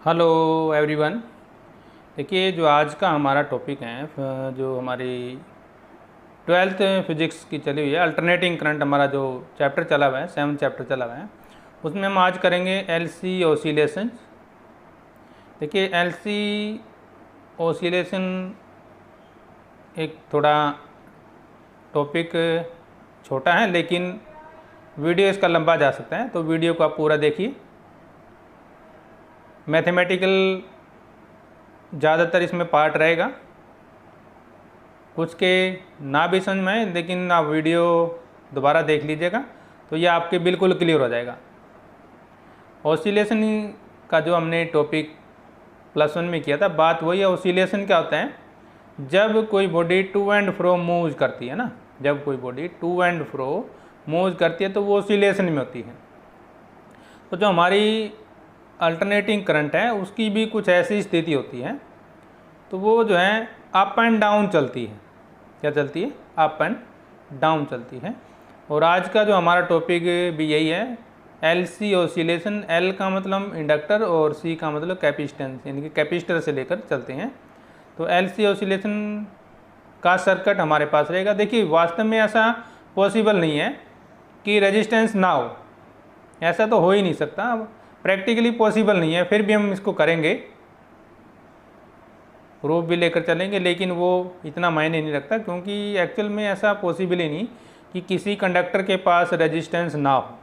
Hello everyone. देखिए, जो आज का हमारा टॉपिक है, जो हमारी 12th फिजिक्स की चली हुई है, अल्टरनेटिंग करंट हमारा जो चैप्टर चला हुआ है, 7th चैप्टर चला हुआ है, उसमें हम आज करेंगे एलसी ऑसिलेशन। देखिए, एलसी ऑसिलेशन एक थोड़ा टॉपिक छोटा है, लेकिन वीडियो इसका लंबा जा सकता है, तो वीडियो को आप पूरा देखिए। मैथमेटिकल ज़्यादातर इसमें पार्ट रहेगा, कुछ के ना भी समझ में आए, लेकिन आप वीडियो दोबारा देख लीजिएगा तो ये आपके बिल्कुल क्लियर हो जाएगा। ऑसिलेशन का जो हमने टॉपिक +1 में किया था, बात वही है। ऑसिलेशन क्या होता है? जब कोई body to and fro move करती है ना, जब कोई body to and fro move करती है तो वो ऑसिलेशन में होती है। तो जो हमारी अल्टरनेटिंग करंट है उसकी भी कुछ ऐसी स्थिति होती है, तो वो जो है अप एंड डाउन चलती है। क्या चलती है? अप एंड डाउन चलती है। और आज का जो हमारा टॉपिक भी यही है, एलसी ऑसिलेशन। एल का मतलब इंडक्टर और सी का मतलब कैपेसिटेंस, यानी कि कैपेसिटर से लेकर चलते हैं। तो एलसी ऑसिलेशन का सर्किट हमारे पास रहेगा। देखिए, वास्तव में ऐसा पॉसिबल नहीं है कि रेजिस्टेंस ना हो, ऐसा तो हो ही नहीं सकता, प्रैक्टिकली पॉसिबल नहीं है। फिर भी हम इसको करेंगे, प्रूफ भी लेकर चलेंगे, लेकिन वो इतना मायने नहीं रखता, क्योंकि एक्चुअल में ऐसा पॉसिबल ही नहीं कि किसी कंडक्टर के पास रेजिस्टेंस ना हो।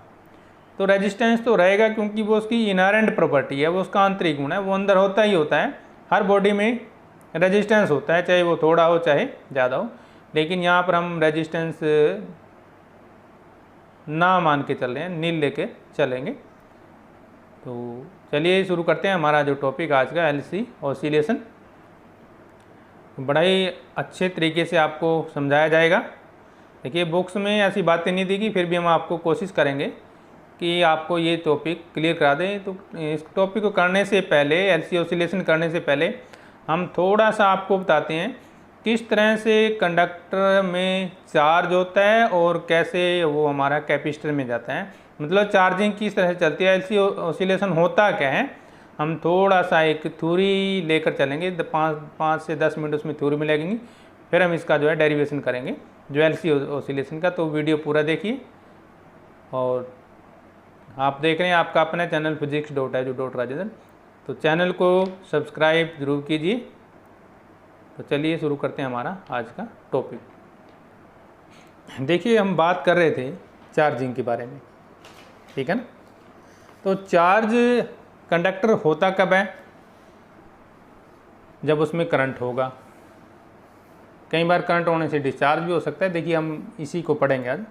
तो रेजिस्टेंस तो रहेगा, क्योंकि वो उसकी इनहेरेंट प्रॉपर्टी है, वो उसका आंतरिक गुण है, वो अंदर होता ही होता है। हर बॉडी में रेजिस्टेंस होता है, चाहे वो थोड़ा हो चाहे ज़्यादा हो। लेकिन यहाँ पर हम रेजिस्टेंस ना मान के चल रहे हैं, नील लेके चलेंगे। तो चलिए शुरू करते हैं हमारा जो टॉपिक आज का, एलसी ऑसिलेशन। बड़ा ही अच्छे तरीके से आपको समझाया जाएगा। देखिए, बुक्स में ऐसी बातें नहीं दी गई, फिर भी हम आपको कोशिश करेंगे कि आपको ये टॉपिक क्लियर करा दें। तो इस टॉपिक को करने से पहले, एलसी ऑसिलेशन करने से पहले, हम थोड़ा सा आपको बताते हैं किस तरह से कंडक्टर में चार्ज होता है और कैसे वो हमारा कैपेसिटर में जाता है। मतलब चार्जिंग किस तरह से चलती है, एलसी ऑसिलेशन होता क्या है। हम थोड़ा सा एक थ्योरी लेकर चलेंगे, 5 से 10 मिनट उसमें थ्योरी में लगेंगी, फिर हम इसका जो है डेरिवेशन करेंगे जो एलसी ऑसिलेशन का। तो वीडियो पूरा देखिए। और आप देख रहे हैं आपका अपना चैनल physics.edu.rajendra, तो चैनल को सब्सक्राइब जरूर कीजिए। तो चलिए शुरू करते हैं हमारा आज का टॉपिक। देखिए, हम बात कर रहे थे चार्जिंग के बारे में, ठीक है ना। तो चार्ज कंडक्टर होता कब है? जब उसमें करंट होगा। कई बार करंट होने से डिस्चार्ज भी हो सकता है। देखिए, हम इसी को पढ़ेंगे आज।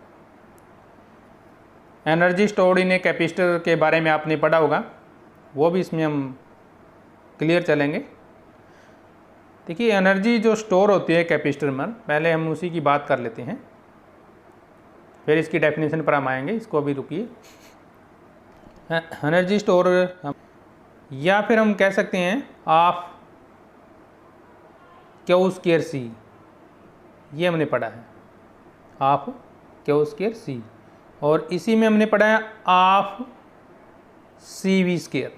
Energy stored in a capacitor के बारे में आपने पढ़ा होगा, वो भी इसमें हम क्लियर चलेंगे। देखिए, एनर्जी जो स्टोर होती है कैपेसिटर में, पहले हम उसी की बात कर लेते हैं, फिर इसकी डेफिनेशन पर हम आएंगे। इसको अभी रुकिए। एनर्जी स्टोर, या फिर हम कह सकते हैं ऑफ क्यू स्क्वायर सी, ये हमने पढ़ा है, ऑफ क्यू स्क्वायर सी। और इसी में हमने पढ़ा है half C V square,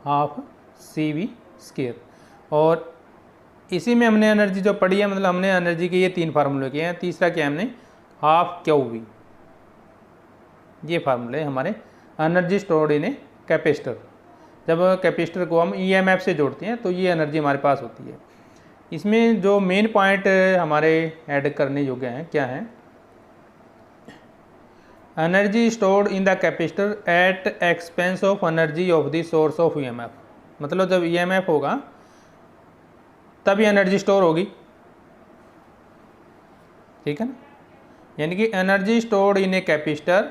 half C V square. और इसी में हमने एनर्जी जो पढ़ी है, मतलब हमने एनर्जी के ये 3 फार्मूले किए हैं। तीसरा क्या हमने, हाफ क्यू वी। ये फार्मूले हमारे energy stored in a capacitor. जब कैपेसिटर को हम ईएमएफ से जोड़ते हैं तो ये एनर्जी हमारे पास होती है। इसमें जो मेन पॉइंट हमारे ऐड करने योग्य हैं, क्या है? Energy stored in the capacitor eight expense of energy of the source of EMF. मतलब जब ईएमएफ होगा तभी एनर्जी स्टोर होगी, ठीक है ना। यानी कि energy stored in a capacitor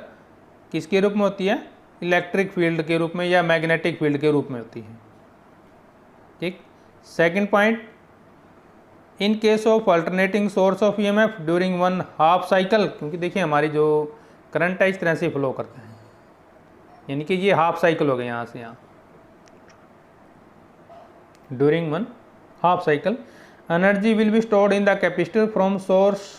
किसके रूप में होती है? इलेक्ट्रिक फील्ड के रूप में या मैग्नेटिक फील्ड के रूप में होती है, ठीक। Second point, in case of alternating source of EMF during 1/2 cycle. क्योंकि देखिए, हमारी जो करंट है इस तरह से फ्लो करता है, यानी कि ये हाफ साइकिल हो गया यहाँ से यहाँ। During 1/2 cycle energy will be stored in the capacitor from source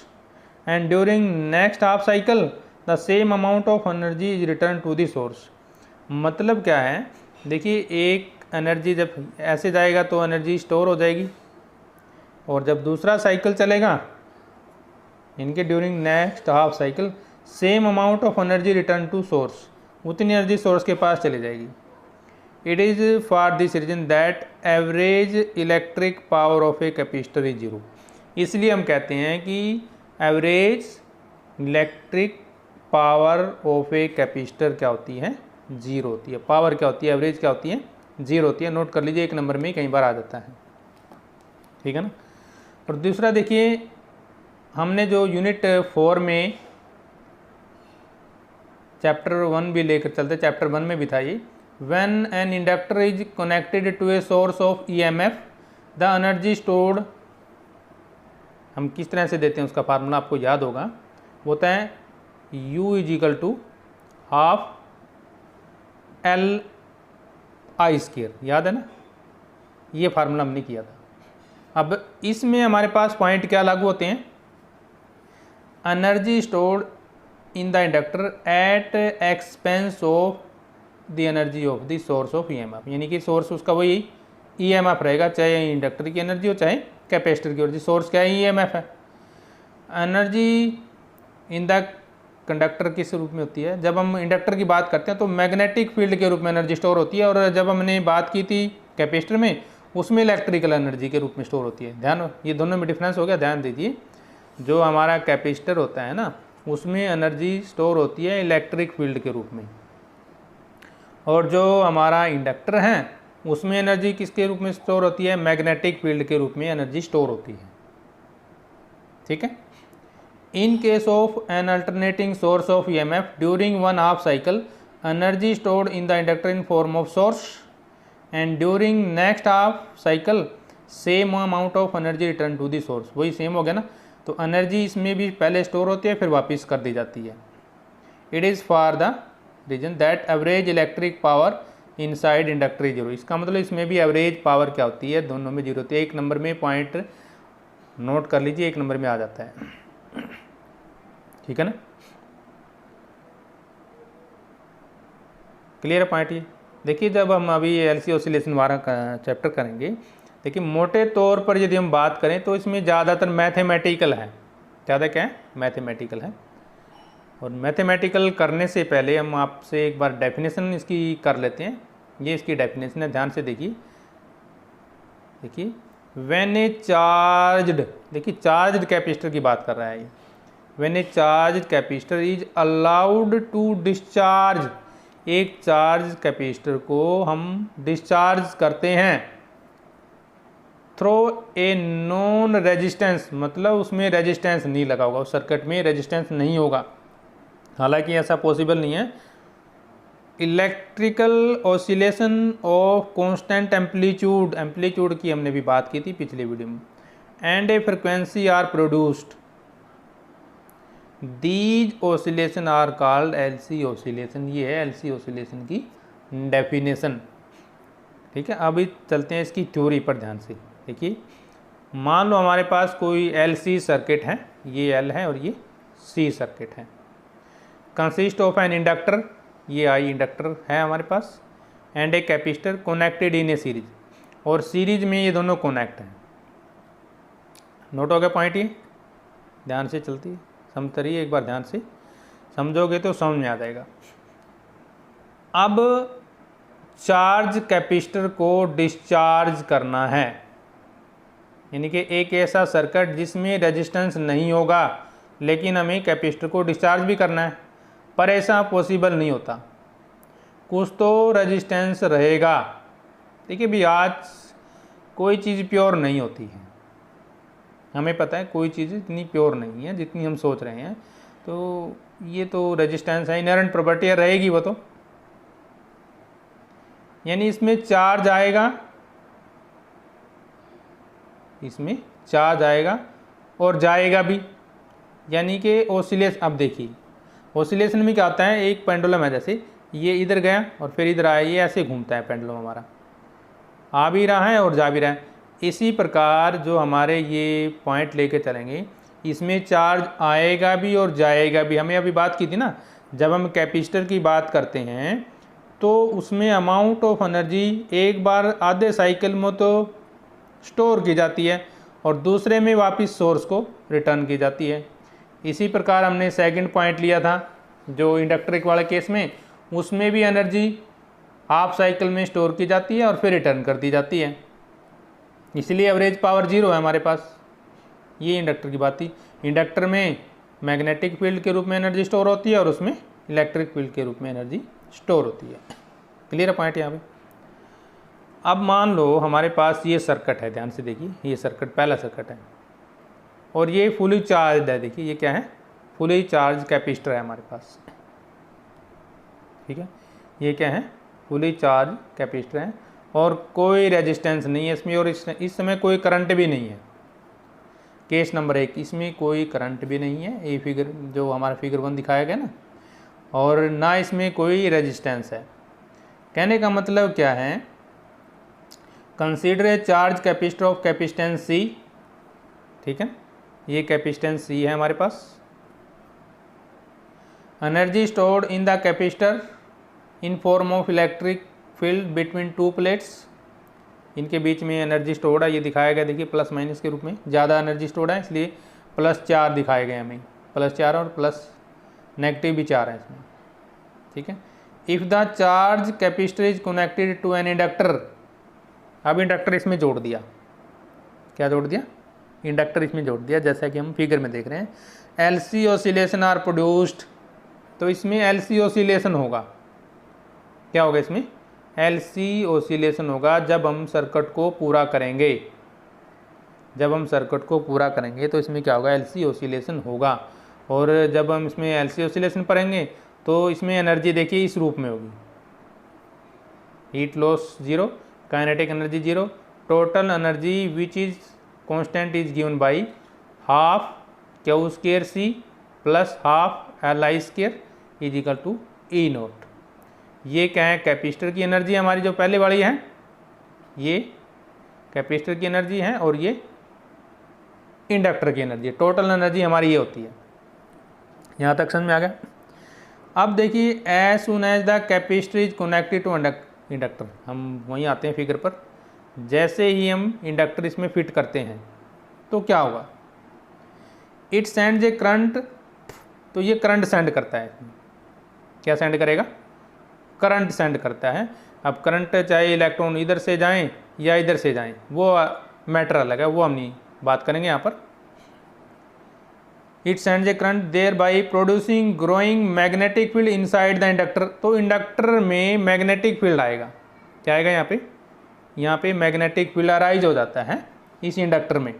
and during next half cycle the same amount of energy is return to the source. मतलब क्या है देखिए एक एनर्जी जब ऐसे जाएगा तो एनर्जी स्टोर हो जाएगी, और जब दूसरा साइकिल चलेगा इनके during next half cycle same amount of energy return to source, उतनी एनर्जी सोर्स के पास चली जाएगी। It is for this reason that average electric power of a capacitor is zero. इसलिए हम कहते हैं कि average electric power of a capacitor क्या होती है, जीरो होती है। पावर क्या होती है, एवरेज क्या होती है, जीरो होती है। नोट कर लीजिए, एक नंबर में कई बार आ जाता है, ठीक है ना। और दूसरा देखिए, हमने जो यूनिट 4 में चैप्टर 1 भी लेकर चलते, चैप्टर 1 में भी था ये, when an inductor is connected to a source of EMF the energy stored, हम किस तरह से देते हैं उसका फार्मूला आपको याद होगा, वो होता है U is equal to half L I square, याद है ना, ये फार्मूला हमने किया था। अब इसमें हमारे पास पॉइंट क्या लागू होते हैं, energy stored in the inductor at expense of the energy of the source of EMF, यानी कि सोर्स उसका वही ईएमएफ रहेगा, चाहे इंडक्टर की एनर्जी हो चाहे कैपेसिटर की एनर्जी। सोर्स क्या है, ईएमएफ है। एनर्जी इन द कंडक्टर किस रूप में होती है, जब हम इंडक्टर की बात करते हैं तो मैग्नेटिक फील्ड के रूप में एनर्जी स्टोर होती है, और जब हमने बात की थी कैपेसिटर में उसमें इलेक्ट्रिकल एनर्जी के रूप में स्टोर होती है। ध्यान, ये दोनों में डिफरेंस हो गया, ध्यान दीजिए। जो हमारा कैपेसिटर होता है ना, उसमें एनर्जी स्टोर होती है इलेक्ट्रिक फील्ड के रूप में, और जो हमारा इंडक्टर है उसमें एनर्जी किसके रूप में स्टोर होती है, मैग्नेटिक फील्ड के रूप में एनर्जी स्टोर होती है, ठीक है। In case of an alternating source of EMF during one half cycle energy stored in the inductor in form of source and during next half cycle same amount of energy return to the source, वही same हो गया ना। तो energy इसमें भी पहले store होती है फिर वापस कर दी जाती है। It is for the reason that average electric power inside inductor is zero, इसका मतलब इसमें भी एवरेज पावर क्या होती है, दोनों में जीरो होती है। एक नंबर में पॉइंट नोट कर लीजिए, एक नंबर में आ जाता है, ठीक है ना। क्लियर है पॉइंट ये। देखिए जब हम अभी एलसी ऑसिलेशन वाला चैप्टर करेंगे, देखिए मोटे तौर पर यदि हम बात करें तो इसमें ज़्यादातर मैथमेटिकल है, ज़्यादा क्या है, मैथमेटिकल है। और मैथमेटिकल करने से पहले हम आपसे एक बार डेफिनेशन इसकी कर लेते हैं। ये इसकी डेफिनेशन है, ध्यान से देखिए। देखिए व्हेन ए चार्ज्ड, देखिए चार्ज्ड कैपेसिटर की बात कर रहा है ये। When a charged capacitor is allowed to discharge, एक चार्ज कैपेसिटर को हम डिस्चार्ज करते हैं थ्रो ए नॉन रेजिस्टेंस, मतलब उसमें रेजिस्टेंस नहीं लगा होगा, उस सर्किट में रेजिस्टेंस नहीं होगा, हालांकि ऐसा पॉसिबल नहीं है। Electrical oscillation of constant amplitude, amplitude की हमने भी बात की थी पिछले वीडियो में, and a frequency are produced, these oscillation are called LC oscillation. ये है एलसी ऑसिलेशन की डेफिनेशन, ठीक है। अभी चलते हैं इसकी थ्योरी पर ध्यान से। देखिए मान लो हमारे पास कोई एलसी सर्किट है, ये एल है और ये सी सर्किट है, कंसिस्ट ऑफ एन इंडक्टर, ये आई इंडक्टर है हमारे पास, and a capacitor connected in a series, और सीरीज में ये दोनों कनेक्ट हैं। नोट हो गया पॉइंट, ये ध्यान से चलती है, समझते रहिए, एक बार ध्यान से समझोगे तो समझ में आ जाएगा। अब चार्ज कैपेसिटर को डिस्चार्ज करना है, यानी कि एक ऐसा सर्किट जिसमें रेजिस्टेंस नहीं होगा लेकिन हमें कैपेसिटर को डिस्चार्ज भी करना है, पर ऐसा पॉसिबल नहीं होता, कुछ तो रेजिस्टेंस रहेगा। देखिए भी आज कोई चीज़ प्योर नहीं होती है, हमें पता है कोई चीज़ इतनी प्योर नहीं है जितनी हम सोच रहे हैं, तो ये तो रेजिस्टेंस है, इनहेरेंट प्रॉपर्टी रहेगी वो तो, यानी इसमें चार्ज आएगा, इसमें चार्ज आएगा और जाएगा भी, यानी कि ऑसिलेशन। अब देखिए ऑसिलेशन में क्या होता है, एक पेंडुलम है, जैसे ये इधर गया और फिर इधर आया, ये ऐसे घूमता है पेंडुलम हमारा, आ भी रहा है और जा भी रहा है। इसी प्रकार जो हमारे ये पॉइंट लेके चलेंगे, इसमें चार्ज आएगा भी और जाएगा भी। हमें अभी बात की थी ना, जब हम कैपेसिटर की बात करते हैं तो उसमें अमाउंट ऑफ एनर्जी एक बार आधे साइकिल में तो स्टोर की जाती है और दूसरे में वापस सोर्स को रिटर्न की जाती है। इसी प्रकार हमने सेकंड पॉइंट लिया था जो इंडक्टर वाले केस में, उसमें भी एनर्जी हाफ साइकिल में स्टोर की जाती है और फिर रिटर्न कर दी जाती है, इसलिए एवरेज पावर 0 है हमारे पास। ये इंडक्टर की बात थी। इंडक्टर में मैग्नेटिक फील्ड के रूप में एनर्जी स्टोर होती है और उसमें इलेक्ट्रिक फील्ड के रूप में एनर्जी स्टोर होती है। क्लियर है पॉइंट यहाँ पे। अब मान लो हमारे पास ये सर्किट है, ध्यान से देखिए, ये सर्किट पहला सर्किट है और ये फुली चार्ज है। देखिए ये क्या है, फुली चार्ज कैपेसिटर है हमारे पास, ठीक है। ये क्या है, फुली चार्ज कैपेसिटर है और कोई रेजिस्टेंस नहीं है इसमें और इस समय कोई करंट भी नहीं है। केस नंबर 1, इसमें कोई करंट भी नहीं है, ये फिगर जो हमारा फिगर 1 दिखाया गया ना, और ना इसमें कोई रेजिस्टेंस है। कहने का मतलब क्या है, consider a charge capacitor of capacitance C, ठीक है, ये कैपेसिटेंस C है हमारे पास। Energy stored in the capacitor in form of electric field between two plates, इनके बीच में एनर्जी स्टोर्ड है, ये दिखाया गया देखिए प्लस माइनस के रूप में, ज़्यादा एनर्जी स्टोर्ड है इसलिए +4 दिखाए गए हमें, +4 और प्लस नेगेटिव भी 4 है इसमें, ठीक है। If the charge capacitor is connected to an inductor, अब इंडक्टर इसमें जोड़ दिया, क्या जोड़ दिया, इंडक्टर इसमें जोड़ दिया, जैसा कि हम फिगर में देख रहे हैं। LC ऑसिलेशन आर प्रोड्यूस्ड, तो इसमें LC ऑसिलेशन होगा, क्या होगा इसमें, LC ऑसिलेशन होगा जब हम सर्किट को पूरा करेंगे। जब हम सर्किट को पूरा करेंगे तो इसमें क्या होगा, LC ऑसिलेशन होगा। और जब हम इसमें LC ऑसिलेशन पढ़ेंगे तो इसमें एनर्जी देखिए इस रूप में होगी, heat loss 0, kinetic energy 0, total energy which is constant is given by half Q2C plus half Li2 is equal to E0। ये क्या है, कैपेसिटर की एनर्जी हमारी जो पहले वाली है, ये कैपेसिटर की एनर्जी है और ये इंडक्टर की एनर्जी, टोटल एनर्जी हमारी ये होती है। यहाँ तक समझ में आ गया। अब देखिए as soon as the capacitor is connected to inductor, हम वहीं आते हैं फिगर पर। जैसे ही हम इंडक्टर इसमें फिट करते हैं तो क्या होगा, इट सेंड्स ए करंट, तो ये करंट सेंड करता है, क्या सेंड करेगा, करंट सेंड करता है। अब करंट चाहे इलेक्ट्रॉन इधर से जाएं या इधर से जाएं, वो मैटर अलग है, वो हम नहीं बात करेंगे यहाँ पर। It sends a current there by producing growing magnetic field inside the inductor, तो इंडक्टर में मैग्नेटिक फील्ड आएगा, क्या आएगा यहाँ पे मैग्नेटिक फील्ड अराइज हो जाता है इस इंडक्टर में,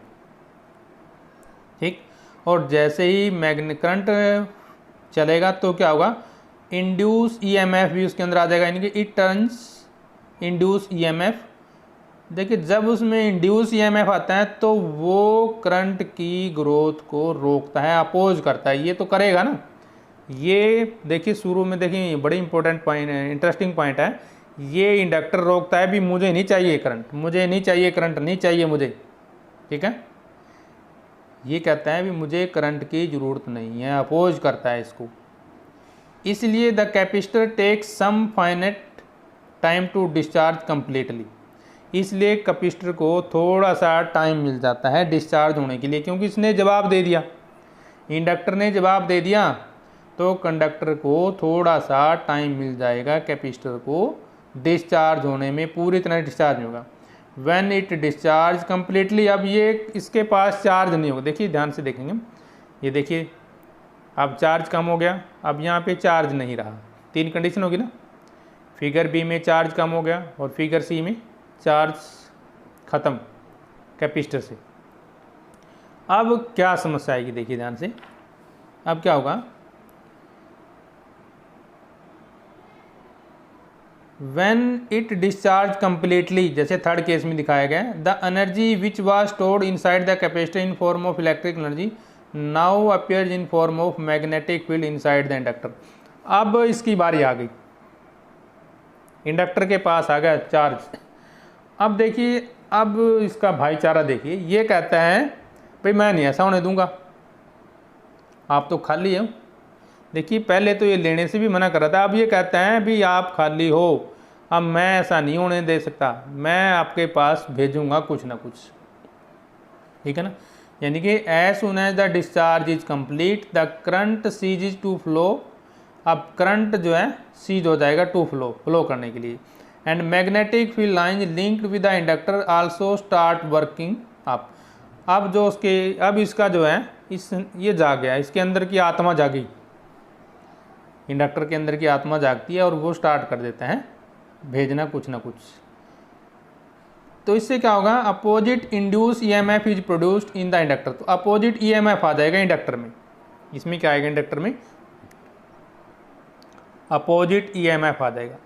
ठीक। और जैसे ही करंट चलेगा तो क्या होगा, इंड्यूस EMF भी उसके अंदर आ जाएगा, यानी कि इट टर्न्स इंड्यूस EMF। देखिए जब उसमें इंड्यूस EMF आता है तो वो करंट की ग्रोथ को रोकता है, अपोज करता है, ये तो करेगा ना। ये देखिए शुरू में देखिए बड़ी इंपॉर्टेंट पॉइंट है, इंटरेस्टिंग पॉइंट है, ये इंडक्टर रोकता है भी मुझे नहीं चाहिए करंट, मुझे नहीं चाहिए करंट, नहीं चाहिए मुझे, ठीक है। ये कहता है भी मुझे करंट की ज़रूरत नहीं है, अपोज करता है इसको। इसलिए the capacitor takes some finite time to discharge completely, इसलिए कैपेसिटर को थोड़ा सा टाइम मिल जाता है डिस्चार्ज होने के लिए, क्योंकि इसने जवाब दे दिया, इंडक्टर ने जवाब दे दिया, तो कंडक्टर को थोड़ा सा टाइम मिल जाएगा कैपेसिटर को डिस्चार्ज होने में, पूरी तरह डिस्चार्ज नहीं होगा। व्हेन इट डिस्चार्ज कंप्लीटली, अब ये इसके पास चार्ज नहीं होगा, देखिए ध्यान से देखेंगे, ये देखिए अब चार्ज कम हो गया, अब यहाँ पे चार्ज नहीं रहा, 3 कंडीशन होगी ना, फिगर बी में चार्ज कम हो गया और फिगर सी में चार्ज ख़त्म कैपेसिटर से। अब क्या समस्या आएगी, देखिए ध्यान से, अब क्या होगा, When it discharge completely, जैसे थर्ड केस में दिखाया गया है, the energy which was stored inside the capacitor in form of electric energy now appears in form of magnetic field inside the inductor। अब इसकी बारी आ गई, इंडक्टर के पास आ गया चार्ज। अब देखिए, अब इसका भाईचारा देखिए, ये कहता है भाई मैं नहीं ऐसा होने दूंगा, आप तो खाली हो, देखिए पहले तो ये लेने से भी मना कर रहा था, अब ये कहता है भी आप खाली हो, अब मैं ऐसा नहीं होने दे सकता, मैं आपके पास भेजूंगा कुछ ना कुछ, ठीक है ना। यानी कि as soon as the discharge is complete the current cease to flow, अब करंट जो है सीज हो जाएगा टू फ्लो करने के लिए। And magnetic field line linked with the inductor also start working up, अब जो उसके अब इसका जो है इस ये जाग गया, इसके अंदर की आत्मा जागी, इंडक्टर के अंदर की आत्मा जागती है और वो स्टार्ट कर देता है भेजना कुछ ना कुछ। तो इससे क्या होगा, opposite induce EMF is produced in the inductor, तो अपोजिट ईएमएफ आ जाएगा इंडक्टर में। इसमें क्या आएगा, इंडक्टर में अपोजिट ईएमएफ आ जाएगा।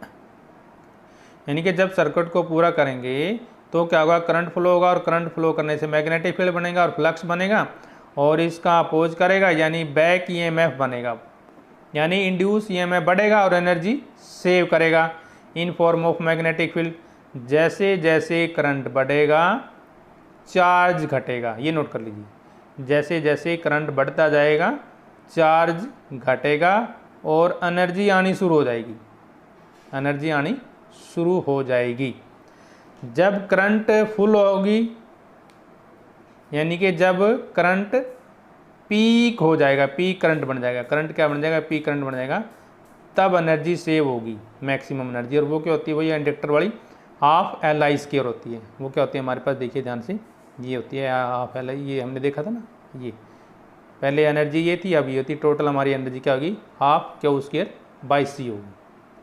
यानी कि जब सर्किट को पूरा करेंगे तो क्या होगा, करंट फ्लो होगा और करंट फ्लो करने से मैग्नेटिक फील्ड बनेगा और फ्लक्स बनेगा और इसका अपोज करेगा यानी बैक ईएमएफ बनेगा, यानी इंड्यूस ईएमएफ बढ़ेगा और एनर्जी सेव करेगा इन फॉर्म ऑफ मैग्नेटिक फील्ड। जैसे जैसे करंट बढ़ेगा चार्ज घटेगा, ये नोट कर लीजिए, जैसे जैसे करंट बढ़ता जाएगा चार्ज घटेगा और एनर्जी आनी शुरू हो जाएगी, एनर्जी आनी शुरू हो जाएगी। जब करंट फुल होगी यानी कि जब करंट पीक हो जाएगा, पीक करंट बन जाएगा, करंट क्या बन जाएगा, पीक करंट बन जाएगा, तब एनर्जी सेव होगी, मैक्सिमम एनर्जी। और वो क्या होती है, वही इंडक्टर वाली हाफ LI² होती है। वो क्या होती है हमारे पास, देखिए ध्यान से, ये होती है हाफ LI, ये हमने देखा था ना, ये पहले एनर्जी ये थी, अब ये होती, टोटल हमारी एनर्जी क्या होगी, हाफ Q²/C होगी,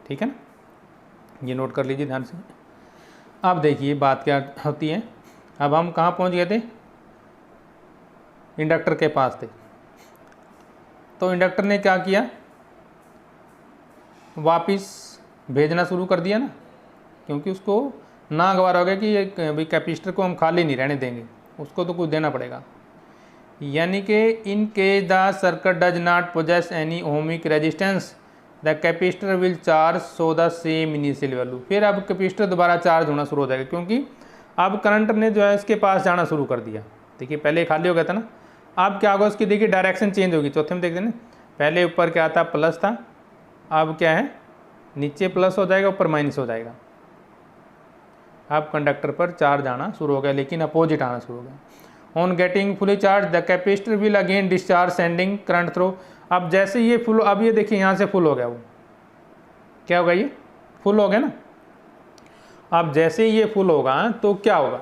ठीक है ना, ये नोट कर लीजिए ध्यान से। अब देखिए बात क्या होती है, अब हम कहाँ पहुँच गए थे, इंडक्टर के पास थे। तो इंडक्टर ने क्या किया, वापिस भेजना शुरू कर दिया ना, क्योंकि उसको ना गवारा हो गया कि ये भाई कैपेसिटर को हम खाली नहीं रहने देंगे, उसको तो कुछ देना पड़ेगा। यानी कि in case the circuit does not possess any ohmic resistance the capacitor will charge so the same initial value, फिर अब कैपेसिटर दोबारा चार्ज होना शुरू हो जाएगा, क्योंकि अब करंट ने जो है इसके पास जाना शुरू कर दिया। देखिए पहले खाली हो गया था ना, अब क्या होगा, उसकी देखिए डायरेक्शन चेंज होगी। चौथे में देखते हैं ना, पहले ऊपर क्या था, प्लस था, अब क्या है, नीचे प्लस हो जाएगा, ऊपर माइनस हो जाएगा। अब कंडक्टर पर चार्ज आना शुरू हो गया, लेकिन अपोजिट आना शुरू हो गया। On getting fully charge the capacitor will again discharge sending current through, अब जैसे ये फुल, अब ये देखिए यहाँ से फुल हो गया, वो क्या होगा, ये फुल हो गया ना। अब जैसे ये फुल होगा तो क्या होगा,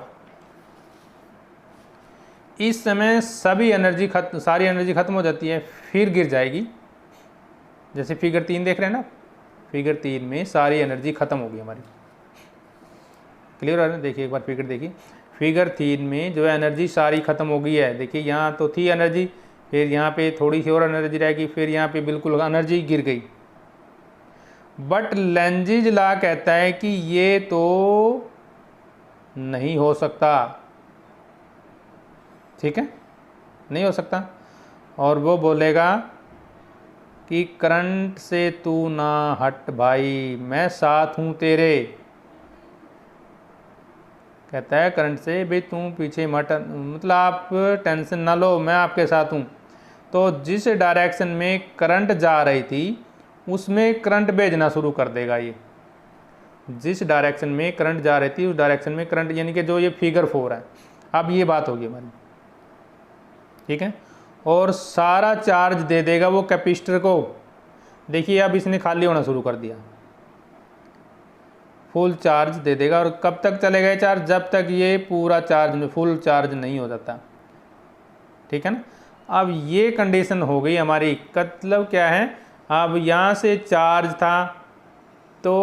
इस समय सभी एनर्जी सारी एनर्जी खत्म हो जाती है, फिर गिर जाएगी। जैसे फिगर 3 देख रहे हैं ना, फिगर 3 में सारी एनर्जी खत्म होगी हमारी, क्लियर है ना। देखिए एक बार फिगर देखिए, फिगर 3 में जो है एनर्जी सारी खत्म हो गई है। देखिए यहाँ तो थी एनर्जी, फिर यहाँ पे थोड़ी सी और एनर्जी रहेगी, फिर यहाँ पे बिल्कुल एनर्जी गिर गई। बट लेंजिज लॉ कहता है कि ये तो नहीं हो सकता, ठीक है, नहीं हो सकता। और वो बोलेगा कि करंट से तू ना हट भाई, मैं साथ हूँ तेरे, कहता है करंट से भाई तू पीछे मत, मतलब आप टेंशन ना लो, मैं आपके साथ हूँ। तो जिस डायरेक्शन में करंट जा रही थी उसमें करंट भेजना शुरू कर देगा ये, जिस डायरेक्शन में करंट जा रही थी उस डायरेक्शन में करंट, यानी कि जो ये फिगर 4 है। अब ये बात होगी हमारी, ठीक है, और सारा चार्ज दे देगा वो कैपेसिटर को। देखिए अब इसने खाली होना शुरू कर दिया, फुल चार्ज दे देगा। और कब तक चलेगा ये चार्ज, जब तक ये पूरा चार्ज फुल चार्ज नहीं हो जाता, ठीक है ना। अब ये कंडीशन हो गई हमारी, मतलब क्या है, अब यहाँ से चार्ज था तो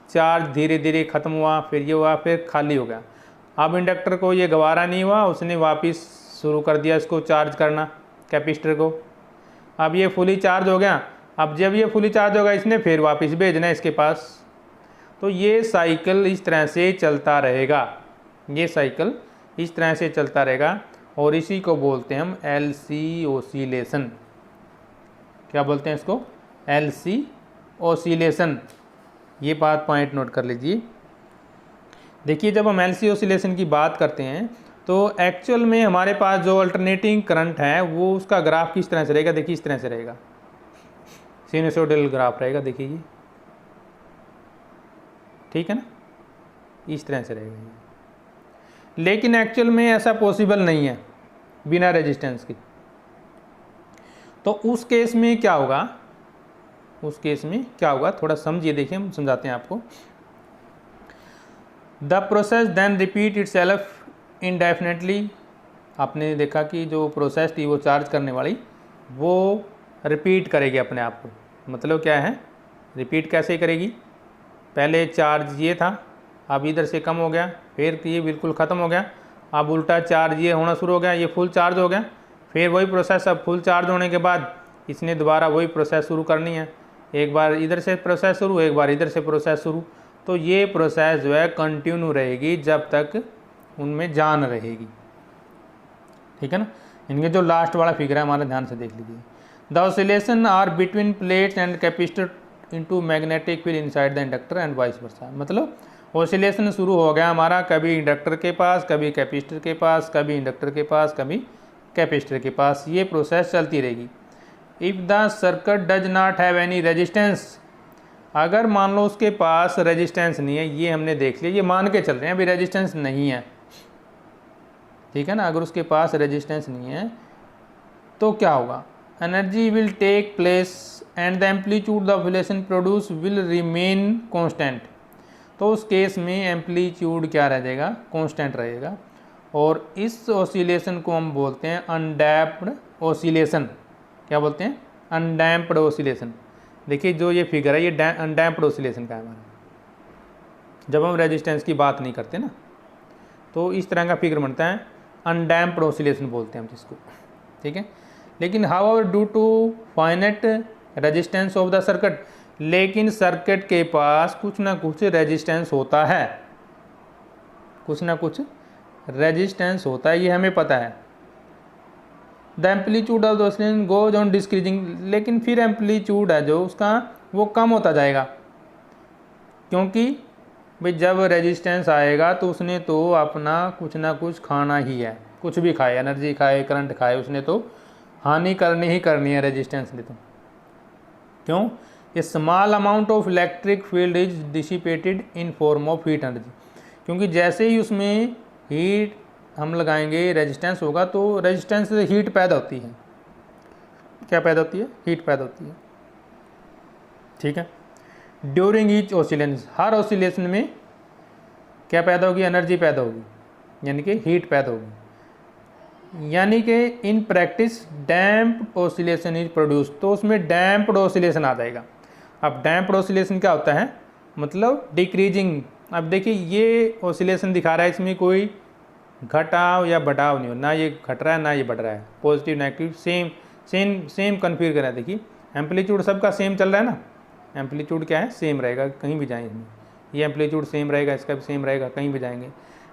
चार्ज धीरे धीरे ख़त्म हुआ, फिर ये हुआ, फिर खाली हो गया। अब इंडक्टर को ये गवारा नहीं हुआ, उसने वापस शुरू कर दिया इसको चार्ज करना, कैपेसिटर को। अब ये फुली चार्ज हो गया, अब जब ये फुली चार्ज होगा इसने फिर वापस भेजना है इसके पास। तो ये साइकिल इस तरह से चलता रहेगा, ये साइकिल इस तरह से चलता रहेगा, और इसी को बोलते हैं हम LC ओसिलेशन। क्या बोलते हैं इसको, LC ओसिलेशन। ये बात पॉइंट नोट कर लीजिए। देखिए जब हम LC ओसिलेशन की बात करते हैं तो एक्चुअल में हमारे पास जो अल्टरनेटिंग करंट है वो उसका ग्राफ किस तरह से रहेगा, देखिए इस तरह से रहेगा, सिनुसोइडल ग्राफ रहेगा, देखिए ये, ठीक है ना, इस तरह से रहेगा ये। लेकिन एक्चुअल में ऐसा पॉसिबल नहीं है बिना रेजिस्टेंस के। तो उस केस में क्या होगा, उस केस में क्या होगा, थोड़ा समझिए, देखिए हम समझाते हैं आपको। The process then repeat itself indefinitely. आपने देखा कि जो प्रोसेस थी वो चार्ज करने वाली, वो रिपीट करेगी अपने आप को। मतलब क्या है, रिपीट कैसे करेगी, पहले चार्ज ये था, अब इधर से कम हो गया, फिर ये बिल्कुल ख़त्म हो गया, अब उल्टा चार्ज ये होना शुरू हो गया, ये फुल चार्ज हो गया, फिर वही प्रोसेस, अब फुल चार्ज होने के बाद इसने दोबारा वही प्रोसेस शुरू करनी है। एक बार इधर से प्रोसेस शुरू, एक बार इधर से प्रोसेस शुरू। तो ये प्रोसेस जो है कंटिन्यू रहेगी जब तक उनमें जान रहेगी, ठीक है ना। इनके जो लास्ट वाला फिगर है हमारा, ध्यान से देख लीजिए। The oscillation are between plates and capacitor into magnetic field inside the inductor and vice versa. मतलब ऑसिलेशन शुरू हो गया हमारा, कभी इंडक्टर के पास, कभी कैपेसिटर के पास, कभी इंडक्टर के पास, कभी कैपेसिटर के पास, ये प्रोसेस चलती रहेगी। If the circuit does not have any resistance, अगर मान लो उसके पास रेजिस्टेंस नहीं है, ये हमने देख लिया, ये मान के चल रहे हैं अभी रेजिस्टेंस नहीं है, ठीक है ना। अगर उसके पास रेजिस्टेंस नहीं है तो क्या होगा, energy will take place and the amplitude the oscillation produce will remain constant. तो उस केस में एम्पलीट्यूड क्या रह जाएगा, कांस्टेंट रहेगा। और इस ऑसिलेशन को हम बोलते हैं अनडैम्प्ड ऑसिलेशन। क्या बोलते हैं, अनडैम्प्ड ऑसिलेशन। देखिए जो ये फिगर है, ये अनडैम्प्ड ऑसिलेशन का है हमारा, जब हम रेजिस्टेंस की बात नहीं करते ना, तो इस तरह का फिगर बनता है, अनडैम्प्ड ऑसिलेशन बोलते हैं हम जिसको, ठीक है। लेकिन however due to finite resistance of the circuit, लेकिन सर्किट के पास कुछ ना कुछ रेजिस्टेंस होता है, कुछ ना कुछ रेजिस्टेंस होता है, ये हमें पता है। The amplitude of the oscillation goes on decreasing, लेकिन फिर एम्पलीट्यूड है जो उसका वो कम होता जाएगा, क्योंकि भाई जब रेजिस्टेंस आएगा तो उसने तो अपना कुछ ना कुछ खाना ही है, कुछ भी खाए, एनर्जी खाए, करंट खाए, उसने तो हानि करनी ही करनी है रेजिस्टेंस ने तो। क्यों, a small amount of electric field is dissipated in form of heat energy, क्योंकि जैसे ही उसमें हीट हम लगाएंगे, रेजिस्टेंस होगा, तो रेजिस्टेंस से हीट पैदा होती है। क्या पैदा होती है, हीट पैदा होती है, ठीक है। ड्यूरिंग ईच ऑसिलेशन, हर ऑसिलेशन में क्या पैदा होगी, एनर्जी पैदा होगी, यानी कि हीट पैदा होगी। यानी कि in practice damped oscillation is produce, तो उसमें डैम्प्ड ऑसिलेशन आ जाएगा। अब डैम्प्ड ऑसिलेशन क्या होता है, मतलब डिक्रीजिंग। अब देखिए ये ऑसिलेशन दिखा रहा है, इसमें कोई घटाव या बढ़ाव नहीं हो, ना ये घट रहा है ना ये बढ़ रहा है, positive negative same same same configure है। देखिए एम्पलीट्यूड सबका सेम चल रहा है ना, एम्पलीट्यूड क्या है, सेम रहेगा कहीं भी जाएँ इसमें, ये एम्पलीट्यूड सेम रहेगा, इसका भी सेम रहेगा कहीं भी जाएंगे।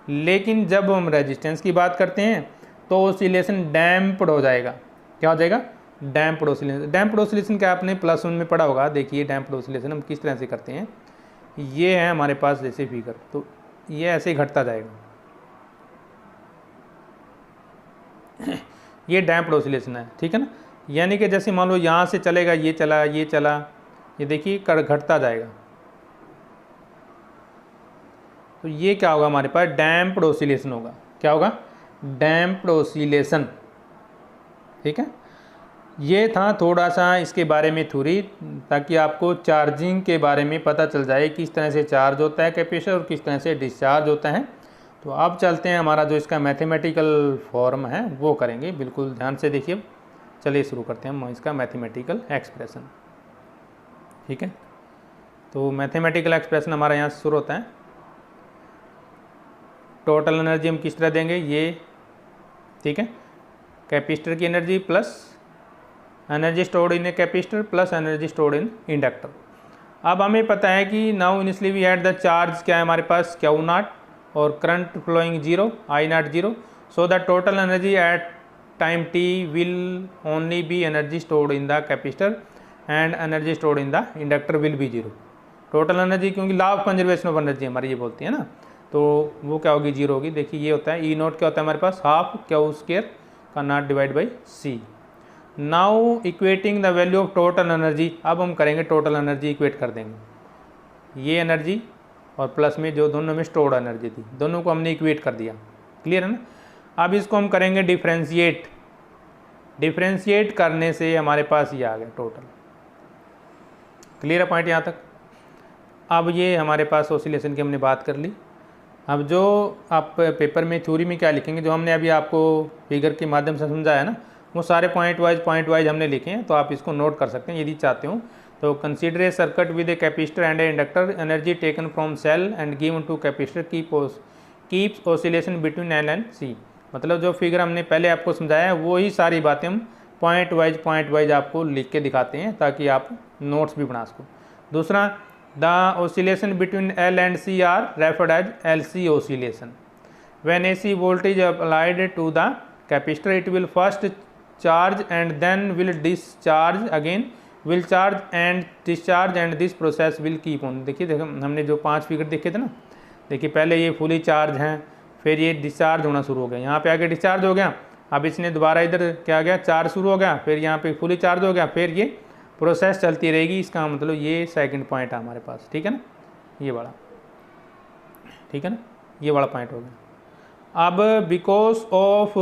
लेकिन जब हम रेजिस्टेंस की बात करते हैं तो ऑसिलेशन डैम्प्ड हो जाएगा। क्या हो जाएगा, डैम्प्ड ऑसिलेशन। डैम्प्ड ऑसिलेशन क्या आपने +1 में पढ़ा होगा। देखिए डैम्प्ड ऑसिलेशन हम किस तरह से करते हैं, ये है हमारे पास जैसे फिगर, तो ये ऐसे ही घटता जाएगा, ये डैम्प्ड ऑसिलेशन है, ठीक है ना। यानी कि जैसे मान लो यहाँ से चलेगा, ये चला, ये चला, ये देखिए घटता जाएगा, तो ये क्या होगा, हमारे पास डैम्प्ड ऑसिलेशन होगा। क्या होगा, डैम्प्ड ऑसिलेशन, ठीक है। ये था थोड़ा सा इसके बारे में थ्योरी, ताकि आपको चार्जिंग के बारे में पता चल जाए किस तरह से चार्ज होता है कैपेसिटर और किस तरह से डिस्चार्ज होता है। तो अब चलते हैं, हमारा जो इसका मैथमेटिकल फॉर्म है वो करेंगे, बिल्कुल ध्यान से देखिए। चलिए शुरू करते हैं हम इसका मैथमेटिकल एक्सप्रेशन, ठीक है। तो मैथमेटिकल एक्सप्रेशन हमारा यहाँ शुरू होता है। टोटल एनर्जी हम किस तरह देंगे, ये, ठीक है, कैपेसिटर की energy plus energy stored in a capacitor plus energy stored in inductor. अब हमें पता है कि now initially we had the charge क्या है हमारे पास, Q0, और current flowing 0, I0 0। So the total energy at time t will only be energy stored in the capacitor and energy stored in the inductor will be 0। Total energy, क्योंकि law of conservation of energy हमारी ये बोलती है ना, तो वो क्या होगी, 0 होगी। देखिए ये होता है E0 क्या होता है हमारे पास, हाफ Q² का not divide by C। Now equating the value of total energy, अब हम करेंगे टोटल एनर्जी इक्वेट कर देंगे, ये एनर्जी और प्लस में जो दोनों में स्टोर्ड एनर्जी थी, दोनों को हमने इक्वेट कर दिया, क्लियर है ना। अब इसको हम करेंगे डिफ्रेंशिएट, डिफ्रेंशिएट करने से हमारे पास ये आ गया टोटल, क्लियर है पॉइंट यहाँ तक। अब ये हमारे पास ऑसिलेशन की हमने बात कर ली। अब जो आप पेपर में थ्योरी में क्या लिखेंगे, जो हमने अभी आपको फिगर के माध्यम से समझाया ना, वो सारे पॉइंट वाइज हमने लिखे हैं, तो आप इसको नोट कर सकते हैं यदि चाहते हो तो। Consider a circuit with a capacitor and an inductor, energy taken from cell and given to capacitor keeps oscillation between L and C. मतलब जो फिगर हमने पहले आपको समझाया है वही सारी बातें हम पॉइंट वाइज आपको लिख के दिखाते हैं ताकि आप नोट्स भी बना सको। दूसरा, the oscillation between L and C are referred as L C oscillation. When AC voltage applied to the capacitor, it will first charge and then will discharge again, will charge and discharge and this process will keep on। देखिए हमने जो 5 figure देखे थे ना, देखिए पहले ये fully charge हैं, फिर ये डिस्चार्ज होना शुरू हो गया, यहाँ पे आके डिस्चार्ज हो गया, अब इसने दोबारा इधर क्या गया, चार्ज शुरू हो गया, फिर यहाँ पे फुली चार्ज हो गया, फिर ये प्रोसेस चलती रहेगी। इसका मतलब ये सेकंड पॉइंट है हमारे पास, ठीक है ना, ये वाला, ठीक है ना, ये वाला पॉइंट हो गया। अब because of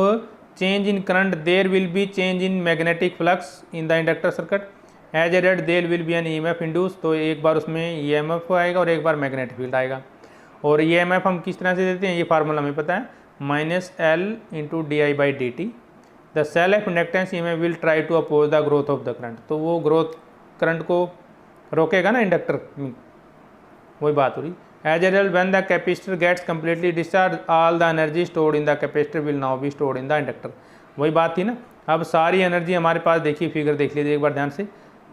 change in current there will be change in magnetic flux in the inductor circuit, as a rate there will be an EMF induce. तो एक बार उसमें EMF आएगा और एक बार मैग्नेटिक फील्ड आएगा। और EMF हम किस तरह से देते हैं, ये फार्मूला हमें पता है, -L × di/dt। The self inductance EMF will try to oppose the growth of the current. तो वो ग्रोथ करंट को रोकेगा ना इंडक्टर, वही बात हो रही। As a result when the capacitor gets completely discharge, all the energy stored in the capacitor will now be stored in the inductor. वही बात थी ना। अब सारी एनर्जी हमारे पास, देखिए फिगर देख लीजिए एक बार ध्यान से,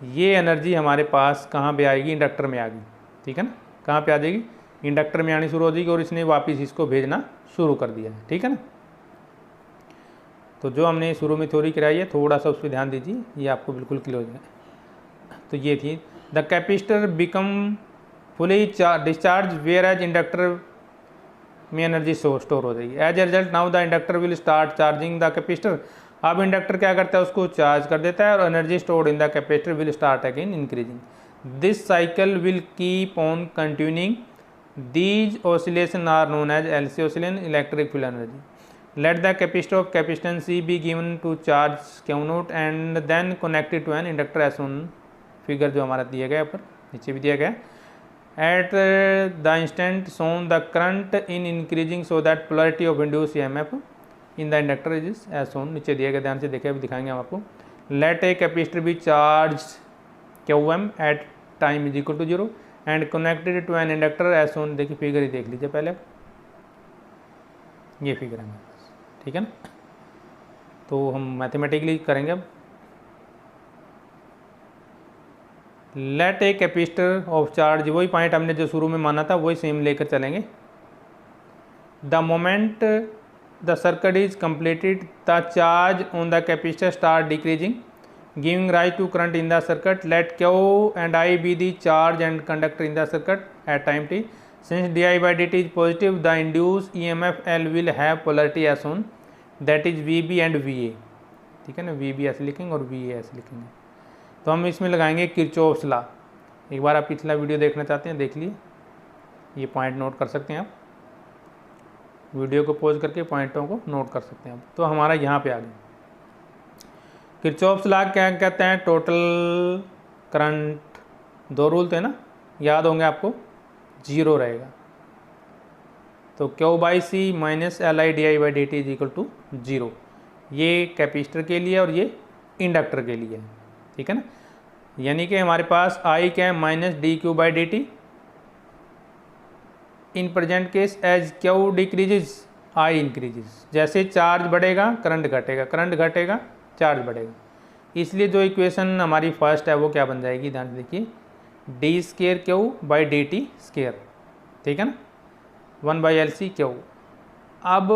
ये एनर्जी हमारे पास कहाँ पे आएगी, इंडक्टर में आ गई, ठीक है ना, कहाँ पे आ जाएगी, इंडक्टर में आनी शुरू हो जाएगी और इसने वापस इसको भेजना शुरू कर दिया है, ठीक है ना। तो जो हमने शुरू में थ्योरी कराई है थोड़ा सा उस पर ध्यान दीजिए, ये आपको बिल्कुल क्लियर हो जाए। तो ये थी the capacitor become fully discharge whereas inductor में एनर्जी स्टोर हो जाएगी। As a result now the inductor will start charging the capacitor. अब इंडक्टर क्या करता है, उसको चार्ज कर देता है और energy stored in the capacitor will start again increasing. This cycle will keep on continuing. These oscillation are known as LC oscillation, electric field energy. Let the capacitor of capacitance C be given to charge Q0 and then connected to an inductor as on figure जो हमारा दिया गया ऊपर नीचे भी दिया गया। At the instant shown the current in increasing so that polarity of induced EMF in the inductor is as shown, नीचे दिया गया, ध्यान से देखें, अभी दिखाएंगे हम आपको। Let a capacitor be charged Qm at time is equal to 0 and connected to an inductor as shown। देखिए फिगर ही देख लीजिए पहले, ये फिगर है, ठीक है ना। तो हम मैथमेटिकली करेंगे अब। Let a capacitor of charge, वही पॉइंट हमने जो शुरू में माना था वही सेम लेकर चलेंगे। The moment the circuit is completed the charge on the capacitor start decreasing giving rise to current in the circuit. Let Q and I be the charge and conductor in the circuit at time t. Since di/dt is positive, the induced EMF L will have polarity as shown, that is VB and VA, ठीक है ना, VB ऐसे लिखेंगे और VA ऐसे लिखेंगे। तो हम इसमें लगाएंगे किरचॉफ्स लॉ। एक बार आप पिछला वीडियो देखना चाहते हैं देख लिए, ये पॉइंट नोट कर सकते हैं आप, वीडियो को पॉज करके पॉइंटों को नोट कर सकते हैं आप। तो हमारा यहाँ पे आ गया किरचॉफ्स लॉ, क्या कहते हैं, टोटल करंट, दो रूल थे ना, याद होंगे आपको, 0 रहेगा। तो Q/C - Li di/dt is equal to 0। ये कैपेसिटर के लिए और ये इंडक्टर के लिए, ठीक है ना। यानी कि हमारे पास I क्या है, -dq/dt। In present case as Q decreases I increases. जैसे चार्ज बढ़ेगा करंट घटेगा, करंट घटेगा चार्ज बढ़ेगा। इसलिए जो इक्वेशन हमारी फर्स्ट है वो क्या बन जाएगी, ध्यान से देखिए, d²Q/dt², ठीक है ना, 1/LC Q। अब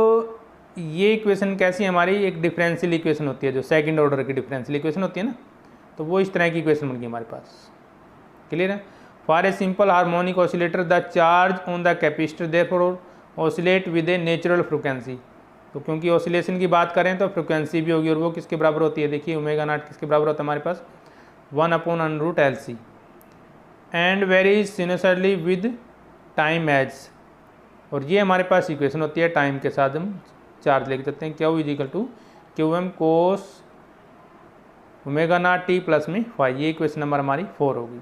ये इक्वेशन कैसी हमारी, एक डिफरेंशियल इक्वेशन होती है, जो सेकंड ऑर्डर की डिफरेंशियल इक्वेशन होती है ना, तो वो इस तरह की इक्वेशन बन गई हमारे पास, क्लियर है। For a simple harmonic oscillator the charge on the capacitor therefore oscillate with a natural frequency. तो क्योंकि ऑसिलेशन की बात करें तो फ्रिक्वेंसी भी होगी, और वो किसके बराबर होती है, देखिए ओमेगा नॉट किसके बराबर होता है हमारे पास 1/√LC and varies sinusoidally with time as. और ये हमारे पास इक्वेशन होती है टाइम के साथ हम चार्ज लेके चलते हैं, Q is equal to QM cos omega naught t plus में फाई, ये इक्वेशन नंबर हमारी 4 होगी।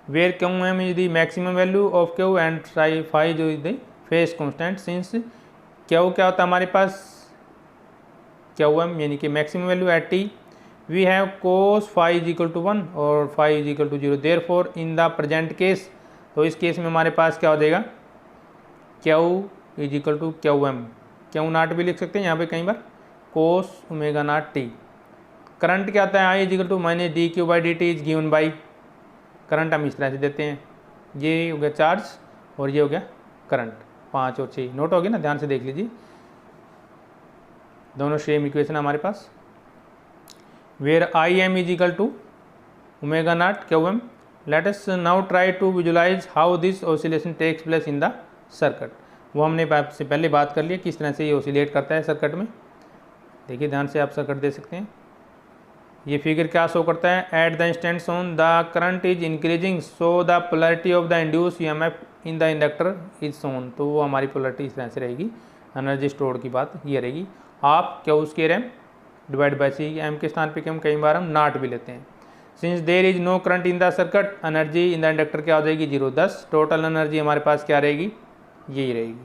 Where QM is the maximum value of Q and phi जो is the phase constant, since Q क्या होता है हमारे पास QM यानी कि maximum value at t, we have cos phi is equal to 1 और phi is equal to 0, therefore in the present case, तो इस केस में हमारे पास क्या हो जाएगा Q is equal to QM, Q naught भी लिख सकते हैं यहाँ पे कई बार, cos omega naught t. Current क्या आता है, I is equal to minus dQ/dt is given by, current हम इस तरह से देते हैं, ये हो गया चार्ज और ये हो गया करंट, 5 और 6 नोट हो गया ना, ध्यान से देख लीजिए, दोनों सेम इक्वेशन हमारे पास। Where IM is equal to omega naught QM, let us now try to visualise how this oscillation takes place in the circuit. वो हमने आपसे पहले बात कर लिया किस तरह से ये ऑसिलेट करता है सर्किट में। देखिए ध्यान से आप सर्किट दे सकते हैं, ये फिगर क्या शो करता है, at the instant on the current is increasing so the polarity of the induce EMF in the inductor is shown. तो वो हमारी पोलैरिटी इस तरह से रहेगी, एनर्जी स्टोर की बात ये रहेगी, half Q² M divide by C, M के स्थान पे हम कई बार हम नॉट भी लेते हैं। Since there is no current in the circuit, energy in the inductor क्या हो जाएगी 0, 10, टोटल एनर्जी हमारे पास क्या रहेगी, यही रहेगी,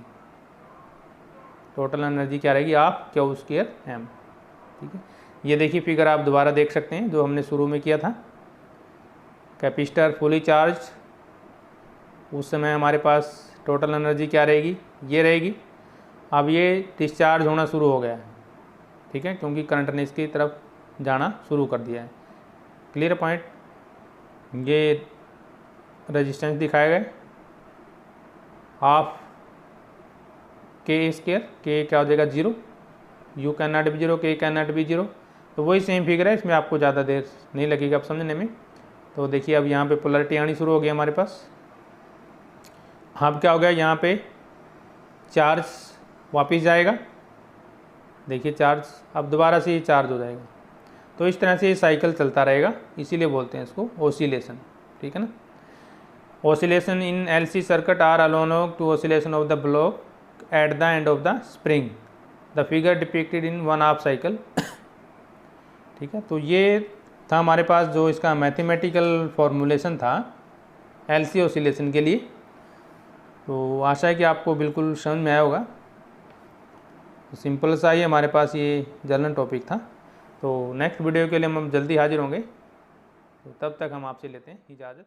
टोटल एनर्जी क्या रहेगी हाफ Q² M। ठीक है, ये देखिए फिगर आप दोबारा देख सकते हैं जो हमने शुरू में किया था, कैपेसिटर फुली चार्ज, उस समय हमारे पास टोटल एनर्जी क्या रहेगी, ये रहेगी। अब ये डिस्चार्ज होना शुरू हो गया है, ठीक है, क्योंकि करंट ने इसकी तरफ जाना शुरू कर दिया है। क्लियर पॉइंट, ये रेजिस्टेंस दिखाया गया हाफ K², K क्या हो जाएगा 0, U can not be 0, K can not be 0, तो वही सेम फिगर है, इसमें आपको ज़्यादा देर नहीं लगेगी आप समझने में। तो देखिए अब यहाँ पे पोलैरिटी आनी शुरू हो गई हमारे पास। अब क्या हो गया, यहाँ पे चार्ज वापस जाएगा, देखिए चार्ज अब दोबारा से ये चार्ज हो जाएगा, तो इस तरह से ये साइकिल चलता रहेगा, इसीलिए बोलते हैं इसको ऑसिलेशन। ठीक है ना, oscillation in LC circuit are analogue to oscillation of the block at the end of the spring, the figure depicted in 1/2 cycle. ठीक है, तो ये था हमारे पास जो इसका मैथमेटिकल फॉर्मूलेशन था LC ऑसिलेशन के लिए। तो आशा है कि आपको बिल्कुल समझ में आया होगा, सिंपल सा ही हमारे पास ये जनरल टॉपिक था। तो नेक्स्ट वीडियो के लिए हम जल्दी हाजिर होंगे, तो तब तक हम आपसे लेते हैं इजाज़त।